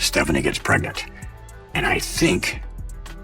Stephanie gets pregnant. And I think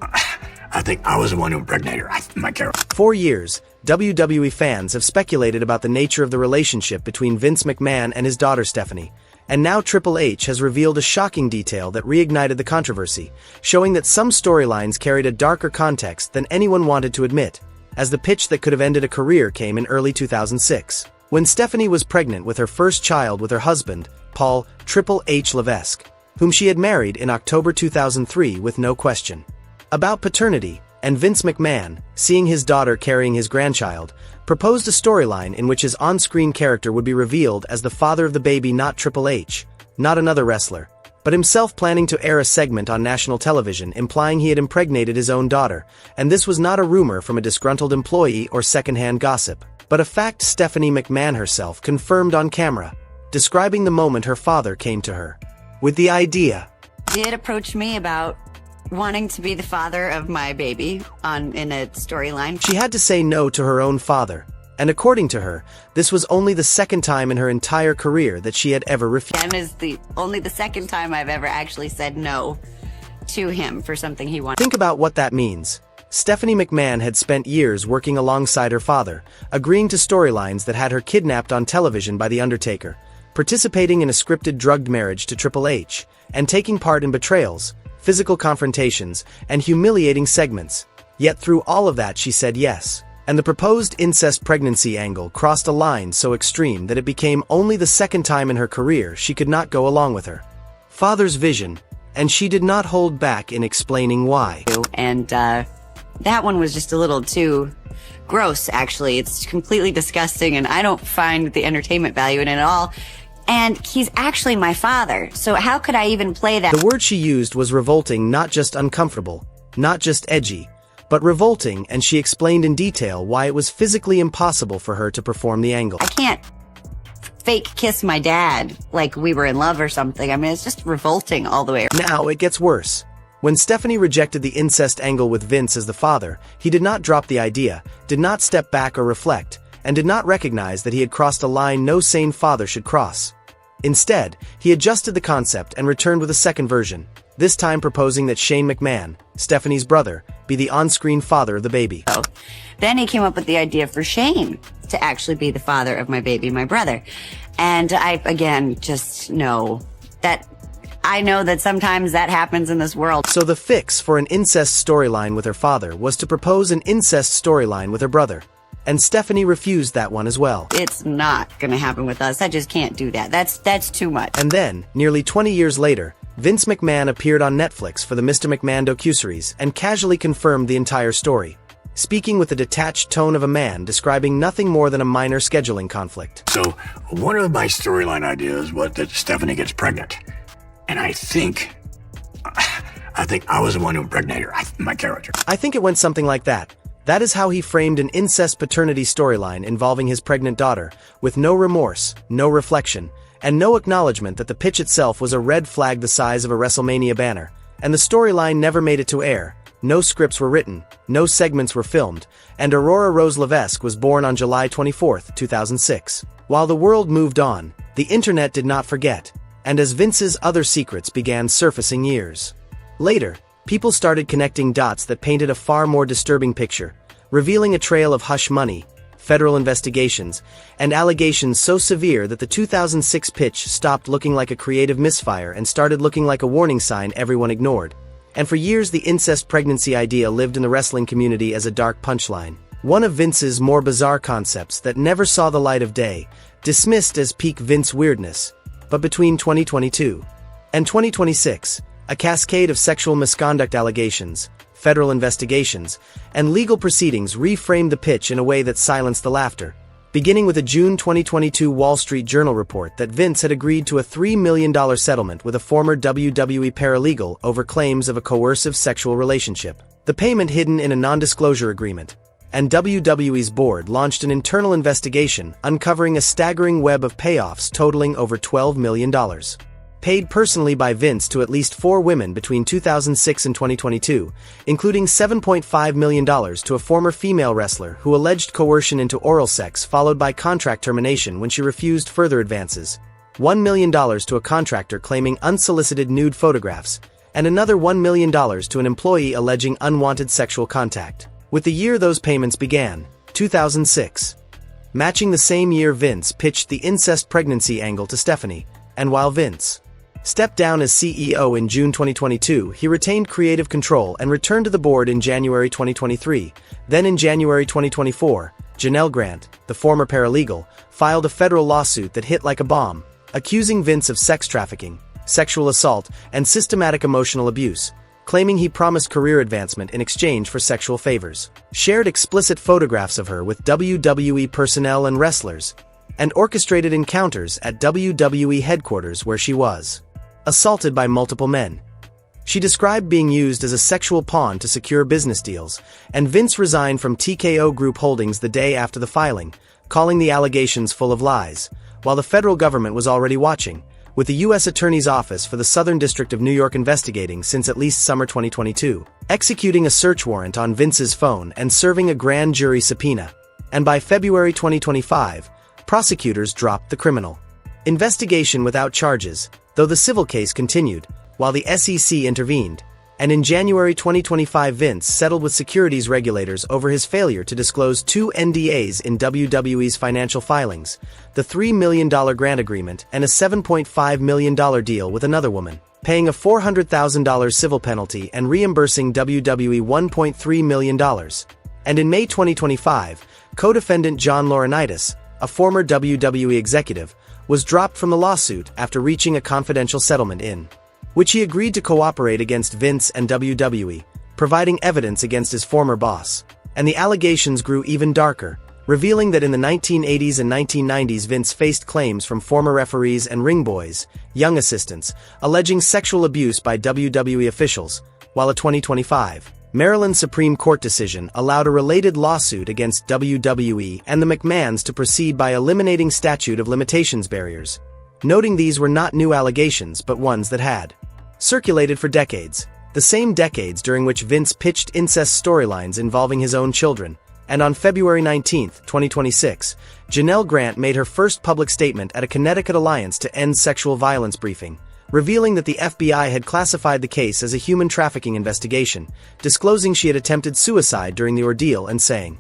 I was the one who impregnated her. My character. For years, WWE fans have speculated about the nature of the relationship between Vince McMahon and his daughter Stephanie. And now Triple H has revealed a shocking detail that reignited the controversy, showing that some storylines carried a darker context than anyone wanted to admit, as the pitch that could have ended a career came in early 2006. When Stephanie was pregnant with her first child with her husband, Paul Triple H Levesque, whom she had married in October 2003 with no question. About paternity, and Vince McMahon, seeing his daughter carrying his grandchild, proposed a storyline in which his on-screen character would be revealed as the father of the baby, not Triple H, not another wrestler, but himself, planning to air a segment on national television implying he had impregnated his own daughter, and this was not a rumor from a disgruntled employee or secondhand gossip, but a fact Stephanie McMahon herself confirmed on camera, describing the moment her father came to her with the idea. He had approached me about wanting to be the father of my baby in a storyline. She had to say no to her own father, and according to her, this was only the second time in her entire career that she had ever refused. And is only the second time I've ever actually said no to him for something he wanted. Think about what that means. Stephanie McMahon had spent years working alongside her father, agreeing to storylines that had her kidnapped on television by The Undertaker, participating in a scripted drugged marriage to Triple H, and taking part in betrayals, physical confrontations, and humiliating segments. Yet through all of that she said yes. And the proposed incest pregnancy angle crossed a line so extreme that it became only the second time in her career she could not go along with her father's vision, and she did not hold back in explaining why. And that one was just a little too gross, actually. It's completely disgusting, and I don't find the entertainment value in it at all. And he's actually my father, so how could I even play that? The word she used was revolting, not just uncomfortable, not just edgy, but revolting, and she explained in detail why it was physically impossible for her to perform the angle. I can't fake kiss my dad like we were in love or something. I mean, it's just revolting all the way around. Now it gets worse. When Stephanie rejected the incest angle with Vince as the father, he did not drop the idea, did not step back or reflect, and did not recognize that he had crossed a line no sane father should cross. Instead, he adjusted the concept and returned with a second version, this time proposing that Shane McMahon, Stephanie's brother, be the on-screen father of the baby. So, then he came up with the idea for Shane to actually be the father of my baby, my brother. And I, again, just know that I know that sometimes that happens in this world. So the fix for an incest storyline with her father was to propose an incest storyline with her brother. And Stephanie refused that one as well. It's not gonna happen with us. I just can't do that. That's too much. And then, nearly 20 years later, Vince McMahon appeared on Netflix for the Mr. McMahon docuseries and casually confirmed the entire story, speaking with the detached tone of a man describing nothing more than a minor scheduling conflict. So one of my storyline ideas was that Stephanie gets pregnant. And I think I was the one who impregnated her. My character. I think it went something like that. That is how he framed an incest paternity storyline involving his pregnant daughter, with no remorse, no reflection, and no acknowledgement that the pitch itself was a red flag the size of a WrestleMania banner, and the storyline never made it to air. No scripts were written, no segments were filmed, and Aurora Rose Levesque was born on July 24, 2006. While the world moved on, the internet did not forget, and as Vince's other secrets began surfacing years later, people started connecting dots that painted a far more disturbing picture, revealing a trail of hush money, federal investigations, and allegations so severe that the 2006 pitch stopped looking like a creative misfire and started looking like a warning sign everyone ignored. And for years the incest pregnancy idea lived in the wrestling community as a dark punchline, one of Vince's more bizarre concepts that never saw the light of day, dismissed as peak Vince weirdness. But between 2022 and 2026, a cascade of sexual misconduct allegations, federal investigations, and legal proceedings reframed the pitch in a way that silenced the laughter, beginning with a June 2022 Wall Street Journal report that Vince had agreed to a $3 million settlement with a former WWE paralegal over claims of a coercive sexual relationship, the payment hidden in a non-disclosure agreement. And WWE's board launched an internal investigation uncovering a staggering web of payoffs totaling over $12 million. Paid personally by Vince to at least 4 women between 2006 and 2022, including $7.5 million to a former female wrestler who alleged coercion into oral sex followed by contract termination when she refused further advances. $1 million to a contractor claiming unsolicited nude photographs, and another $1 million to an employee alleging unwanted sexual contact. With the year those payments began, 2006. Matching the same year Vince pitched the incest pregnancy angle to Stephanie, and while Vince stepped down as CEO in June 2022, he retained creative control and returned to the board in January 2023. Then in January 2024, Janelle Grant, the former paralegal, filed a federal lawsuit that hit like a bomb, accusing Vince of sex trafficking, sexual assault, and systematic emotional abuse, claiming he promised career advancement in exchange for sexual favors, shared explicit photographs of her with WWE personnel and wrestlers, and orchestrated encounters at WWE headquarters where she was assaulted by multiple men. She described being used as a sexual pawn to secure business deals, and Vince resigned from TKO Group Holdings the day after the filing, calling the allegations full of lies, while the federal government was already watching, with the U.S. Attorney's Office for the Southern District of New York investigating since at least summer 2022, executing a search warrant on Vince's phone and serving a grand jury subpoena. And by February 2025, prosecutors dropped the criminal investigation without charges, though the civil case continued, while the SEC intervened. And in January 2025, Vince settled with securities regulators over his failure to disclose 2 NDAs in WWE's financial filings, the $3 million grant agreement and a $7.5 million deal with another woman, paying a $400,000 civil penalty and reimbursing WWE $1.3 million. And in May 2025, co-defendant John Laurinaitis, a former WWE executive, was dropped from the lawsuit after reaching a confidential settlement in which he agreed to cooperate against Vince and WWE, providing evidence against his former boss. And the allegations grew even darker, revealing that in the 1980s and 1990s Vince faced claims from former referees and ring boys, young assistants, alleging sexual abuse by WWE officials, while a 2025 Maryland Supreme Court decision allowed a related lawsuit against WWE and the McMahons to proceed by eliminating statute of limitations barriers, noting these were not new allegations but ones that had circulated for decades, the same decades during which Vince pitched incest storylines involving his own children. And on February 19, 2026, Janelle Grant made her first public statement at a Connecticut Alliance to End Sexual Violence briefing, revealing that the FBI had classified the case as a human trafficking investigation, disclosing she had attempted suicide during the ordeal and saying,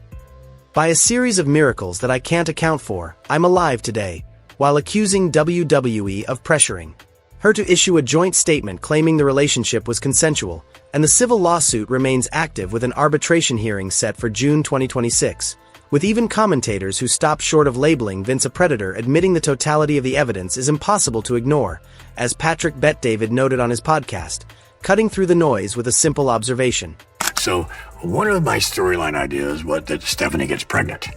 "By a series of miracles that I can't account for, I'm alive today," while accusing WWE of pressuring her to issue a joint statement claiming the relationship was consensual. And the civil lawsuit remains active with an arbitration hearing set for June 2026, with even commentators who stop short of labeling Vince a predator admitting the totality of the evidence is impossible to ignore, as Patrick Bet-David noted on his podcast, cutting through the noise with a simple observation. So one of my storyline ideas was that Stephanie gets pregnant.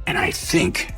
And I think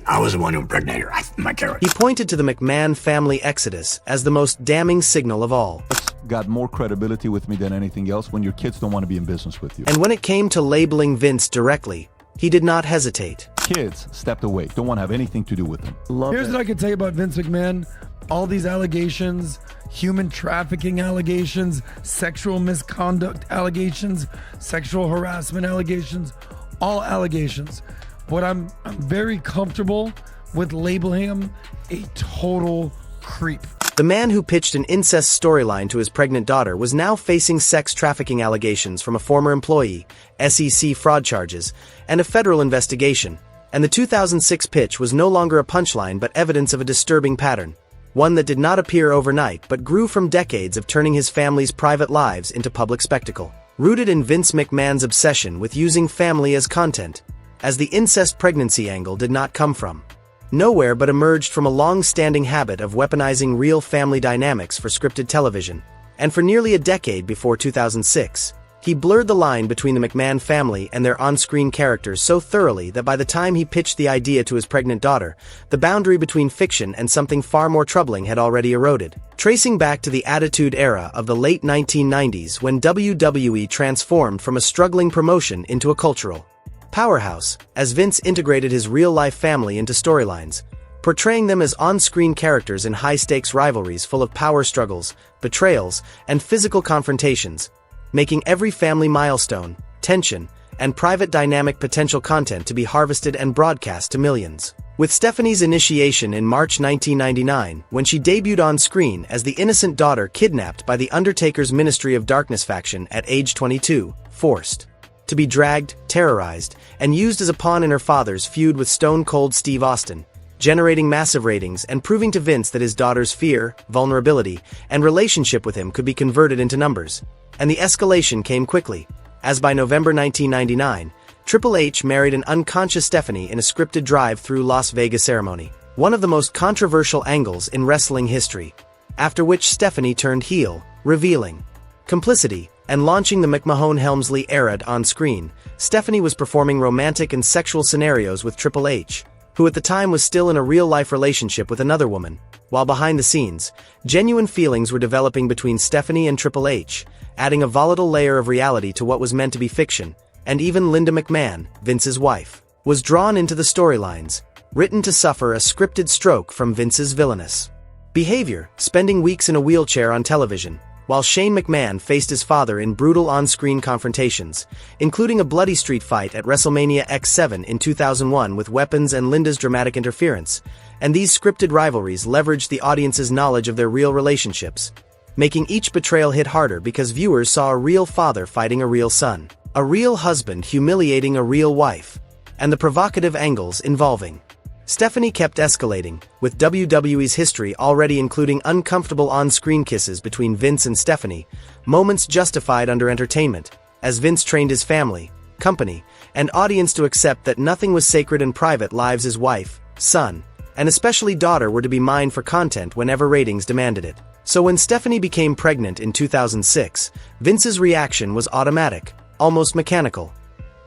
I was the one who impregnated her, my character. He pointed to the McMahon family exodus as the most damning signal of all. It's got more credibility with me than anything else when your kids don't want to be in business with you. And when it came to labeling Vince directly, he did not hesitate. Kids stepped away, don't want to have anything to do with him. Here's what I can tell you about Vince McMahon. All these allegations, human trafficking allegations, sexual misconduct allegations, sexual harassment allegations, all allegations. But I'm very comfortable with labeling him a total creep. The man who pitched an incest storyline to his pregnant daughter was now facing sex trafficking allegations from a former employee, SEC fraud charges, and a federal investigation. And the 2006 pitch was no longer a punchline but evidence of a disturbing pattern, one that did not appear overnight but grew from decades of turning his family's private lives into public spectacle, rooted in Vince McMahon's obsession with using family as content. As the incest pregnancy angle did not come from nowhere but emerged from a long-standing habit of weaponizing real family dynamics for scripted television, and for nearly a decade before 2006, he blurred the line between the McMahon family and their on-screen characters so thoroughly that by the time he pitched the idea to his pregnant daughter, the boundary between fiction and something far more troubling had already eroded, tracing back to the Attitude Era of the late 1990s when WWE transformed from a struggling promotion into a cultural powerhouse, as Vince integrated his real-life family into storylines, portraying them as on-screen characters in high-stakes rivalries full of power struggles, betrayals, and physical confrontations, making every family milestone, tension, and private dynamic potential content to be harvested and broadcast to millions. With Stephanie's initiation in March 1999, when she debuted on screen as the innocent daughter kidnapped by the Undertaker's Ministry of Darkness faction at age 22, forced to be dragged, terrorized, and used as a pawn in her father's feud with Stone Cold Steve Austin, generating massive ratings and proving to Vince that his daughter's fear, vulnerability, and relationship with him could be converted into numbers. And the escalation came quickly, as by November 1999, Triple H married an unconscious Stephanie in a scripted drive-through Las Vegas ceremony, one of the most controversial angles in wrestling history, after which Stephanie turned heel, revealing complicity, and launching the McMahon-Helmsley era on screen. Stephanie was performing romantic and sexual scenarios with Triple H, who at the time was still in a real-life relationship with another woman, while behind the scenes, genuine feelings were developing between Stephanie and Triple H, adding a volatile layer of reality to what was meant to be fiction, and even Linda McMahon, Vince's wife, was drawn into the storylines, written to suffer a scripted stroke from Vince's villainous behavior, spending weeks in a wheelchair on television, while Shane McMahon faced his father in brutal on-screen confrontations, including a bloody street fight at WrestleMania X7 in 2001 with weapons and Linda's dramatic interference, and these scripted rivalries leveraged the audience's knowledge of their real relationships, making each betrayal hit harder because viewers saw a real father fighting a real son, a real husband humiliating a real wife, and the provocative angles involving Stephanie kept escalating, with WWE's history already including uncomfortable on-screen kisses between Vince and Stephanie, moments justified under entertainment, as Vince trained his family, company, and audience to accept that nothing was sacred and private lives his wife, son, and especially daughter were to be mined for content whenever ratings demanded it. So when Stephanie became pregnant in 2006, Vince's reaction was automatic, almost mechanical.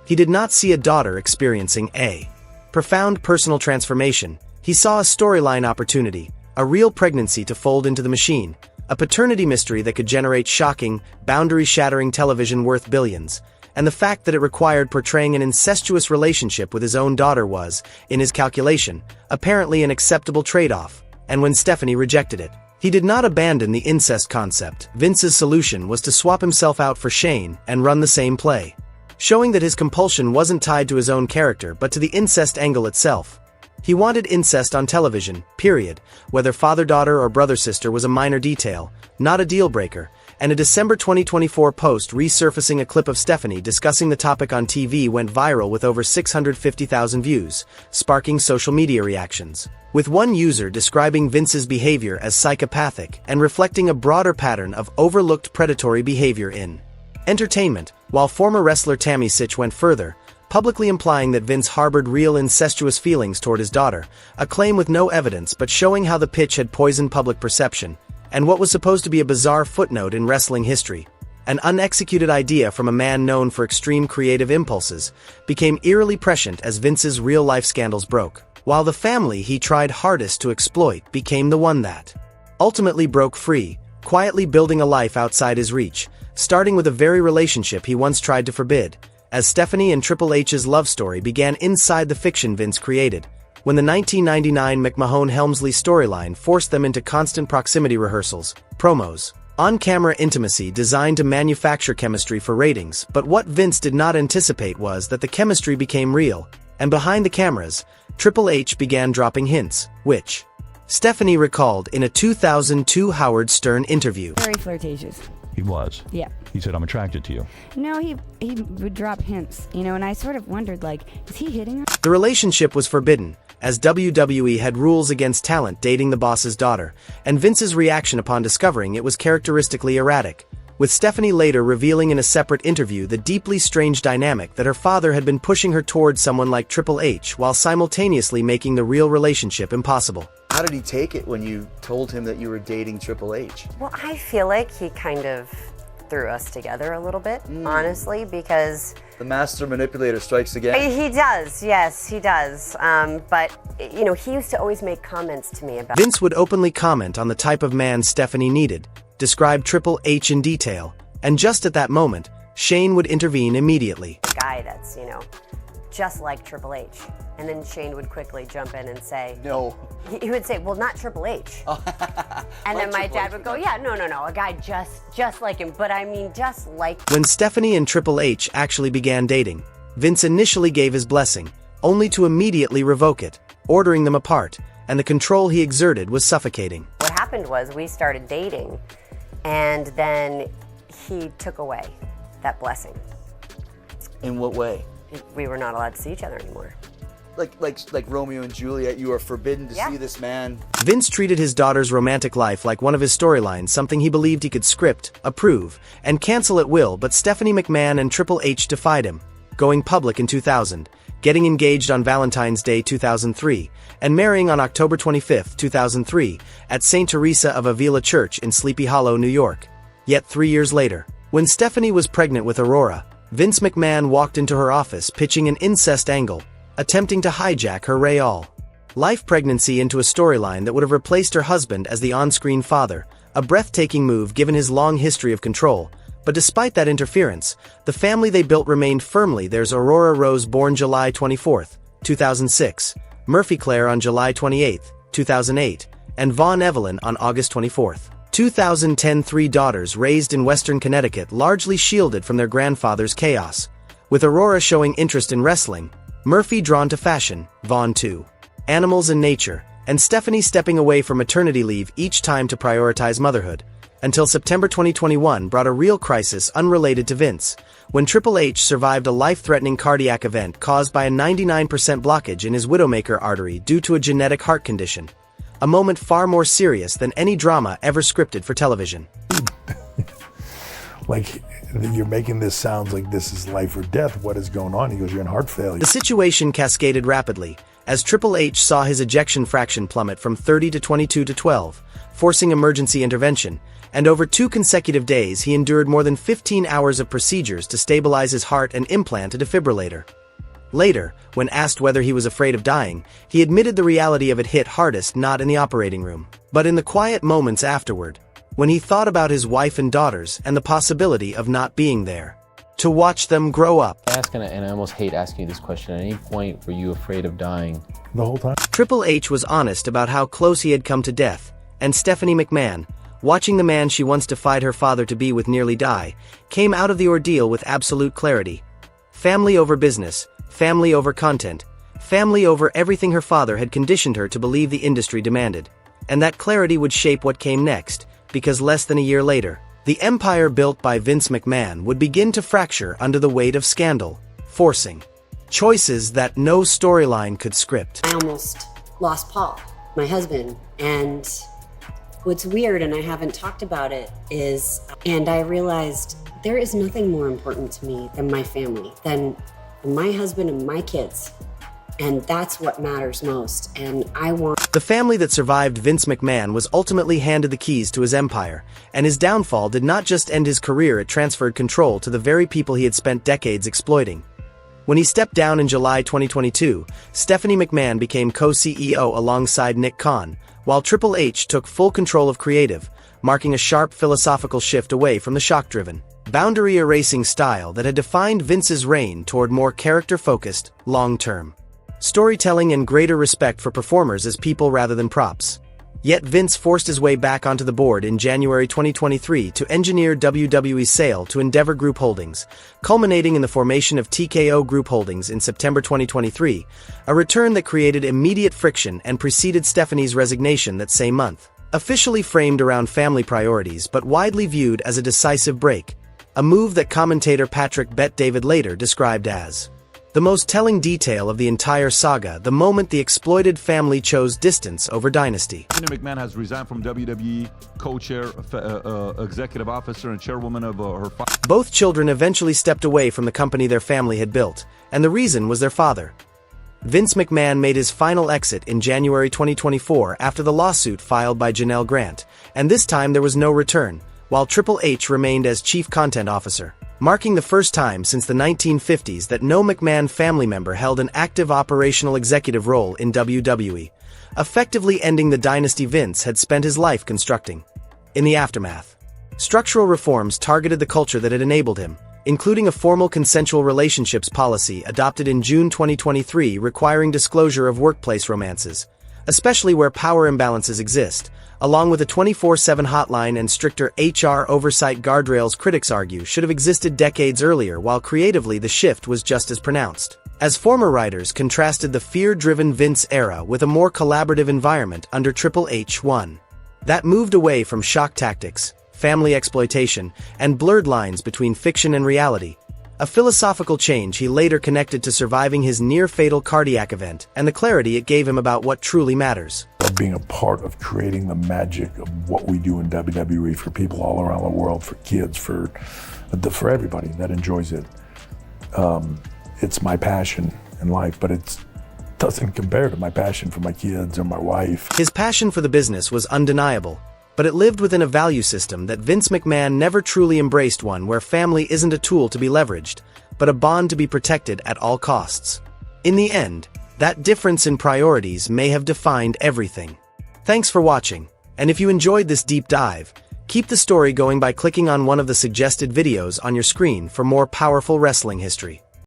He did not see a daughter experiencing a profound personal transformation. He saw a storyline opportunity, a real pregnancy to fold into the machine, a paternity mystery that could generate shocking, boundary-shattering television worth billions, and the fact that it required portraying an incestuous relationship with his own daughter was, in his calculation, apparently an acceptable trade-off, and when Stephanie rejected it, he did not abandon the incest concept. Vince's solution was to swap himself out for Shane and run the same play, showing that his compulsion wasn't tied to his own character but to the incest angle itself. He wanted incest on television, period, whether father-daughter or brother-sister was a minor detail, not a deal-breaker, and a December 2024 post resurfacing a clip of Stephanie discussing the topic on TV went viral with over 650,000 views, sparking social media reactions, with one user describing Vince's behavior as psychopathic and reflecting a broader pattern of overlooked predatory behavior in entertainment, while former wrestler Tammy Sitch went further, publicly implying that Vince harbored real incestuous feelings toward his daughter, a claim with no evidence but showing how the pitch had poisoned public perception, and what was supposed to be a bizarre footnote in wrestling history, an unexecuted idea from a man known for extreme creative impulses, became eerily prescient as Vince's real-life scandals broke, while the family he tried hardest to exploit became the one that ultimately broke free, quietly building a life outside his reach, starting with a very relationship he once tried to forbid, as Stephanie and Triple H's love story began inside the fiction Vince created, when the 1999 McMahon-Helmsley storyline forced them into constant proximity rehearsals, promos, on-camera intimacy designed to manufacture chemistry for ratings. But what Vince did not anticipate was that the chemistry became real, and behind the cameras, Triple H began dropping hints, which Stephanie recalled in a 2002 Howard Stern interview. Very flirtatious. He was. Yeah. He said, I'm attracted to you. No, he would drop hints, and I sort of wondered, is he hitting her? The relationship was forbidden, as WWE had rules against talent dating the boss's daughter, and Vince's reaction upon discovering it was characteristically erratic, with Stephanie later revealing in a separate interview the deeply strange dynamic that her father had been pushing her towards someone like Triple H while simultaneously making the real relationship impossible. How did he take it when you told him that you were dating Triple H? Well, I feel like he kind of threw us together a little bit, honestly, because The master manipulator strikes again. he does, yes, he does. But, he used to always make comments to me about Vince would openly comment on the type of man Stephanie needed, describe Triple H in detail, and just at that moment, Shane would intervene immediately. a guy that's, just like Triple H. And then Shane would quickly jump in and say, No. he would say, well, not Triple H. And then my dad would go, yeah, no, a guy just like him. But I mean, just like. When Stephanie and Triple H actually began dating, Vince initially gave his blessing, only to immediately revoke it, ordering them apart, and the control he exerted was suffocating. What happened was we started dating, and then he took away that blessing. In what way? We were not allowed to see each other anymore. Like Romeo and Juliet, you are forbidden to Yeah. see this man. Vince treated his daughter's romantic life like one of his storylines, something he believed he could script, approve, and cancel at will, but Stephanie McMahon and Triple H defied him, going public in 2000, getting engaged on Valentine's Day 2003, and marrying on October 25, 2003, at St. Teresa of Avila Church in Sleepy Hollow, New York. Yet 3 years later, when Stephanie was pregnant with Aurora, Vince McMahon walked into her office pitching an incest angle, attempting to hijack her real-life pregnancy into a storyline that would have replaced her husband as the on-screen father, a breathtaking move given his long history of control. But despite that interference, the family they built remained firmly theirs. Aurora Rose, born July 24, 2006, Murphy Claire on July 28, 2008, and Vaughn Evelyn on August 24, 2010. 3 daughters raised in Western Connecticut, largely shielded from their grandfather's chaos. With Aurora showing interest in wrestling, Murphy drawn to fashion, Vaughn to animals and nature, and Stephanie stepping away for maternity leave each time to prioritize motherhood, until September 2021 brought a real crisis unrelated to Vince, when Triple H survived a life-threatening cardiac event caused by a 99% blockage in his widowmaker artery due to a genetic heart condition. A moment far more serious than any drama ever scripted for television. Like, you're making this sound like this is life or death. What is going on? He goes, you're in heart failure. The situation cascaded rapidly, as Triple H saw his ejection fraction plummet from 30 to 22 to 12, forcing emergency intervention, and over 2 consecutive days he endured more than 15 hours of procedures to stabilize his heart and implant a defibrillator. Later, when asked whether he was afraid of dying, he admitted the reality of it hit hardest not in the operating room, but in the quiet moments afterward, when he thought about his wife and daughters and the possibility of not being there to watch them grow up. And I almost hate asking you this question. At any point were you afraid of dying? The whole time. Triple H was honest about how close he had come to death, and Stephanie McMahon, watching the man she once defied her father to be with nearly die, came out of the ordeal with absolute clarity. Family over business, family over content, family over everything her father had conditioned her to believe the industry demanded. And that clarity would shape what came next, because less than a year later, the empire built by Vince McMahon would begin to fracture under the weight of scandal, forcing choices that no storyline could script. I almost lost Paul, my husband, and what's weird, and I haven't talked about it, is, and I realized there is nothing more important to me than my family, than my husband and my kids. And that's what matters most, and I want... The family that survived Vince McMahon was ultimately handed the keys to his empire, and his downfall did not just end his career, it transferred control to the very people he had spent decades exploiting. When he stepped down in July 2022, Stephanie McMahon became co-CEO alongside Nick Khan, while Triple H took full control of creative, marking a sharp philosophical shift away from the shock-driven, boundary-erasing style that had defined Vince's reign toward more character-focused, long-term storytelling and greater respect for performers as people rather than props. Yet Vince forced his way back onto the board in January 2023 to engineer WWE's sale to Endeavor Group Holdings, culminating in the formation of TKO Group Holdings in September 2023, a return that created immediate friction and preceded Stephanie's resignation that same month. Officially framed around family priorities but widely viewed as a decisive break, a move that commentator Patrick Bet-David later described as the most telling detail of the entire saga, the moment the exploited family chose distance over dynasty. McMahon has resigned from WWE, co-chair, executive officer, and chairwoman of her father. Both children eventually stepped away from the company their family had built, and the reason was their father. Vince McMahon made his final exit in January 2024 after the lawsuit filed by Janelle Grant, and this time there was no return, while Triple H remained as chief content officer, marking the first time since the 1950s that no McMahon family member held an active operational executive role in WWE, effectively ending the dynasty Vince had spent his life constructing. In the aftermath, structural reforms targeted the culture that had enabled him, including a formal consensual relationships policy adopted in June 2023 requiring disclosure of workplace romances, especially where power imbalances exist, along with a 24/7 hotline and stricter HR oversight guardrails critics argue should have existed decades earlier, while creatively the shift was just as pronounced. as former writers contrasted the fear-driven Vince era with a more collaborative environment under Triple H. That moved away from shock tactics, family exploitation, and blurred lines between fiction and reality, a philosophical change he later connected to surviving his near-fatal cardiac event and the clarity it gave him about what truly matters. Being a part of creating the magic of what we do in WWE for people all around the world, for kids, for everybody that enjoys it. It's my passion in life, but it doesn't compare to my passion for my kids or my wife. His passion for the business was undeniable, but it lived within a value system that Vince McMahon never truly embraced, one where family isn't a tool to be leveraged, but a bond to be protected at all costs. In the end, that difference in priorities may have defined everything. Thanks for watching, and if you enjoyed this deep dive, keep the story going by clicking on one of the suggested videos on your screen for more powerful wrestling history.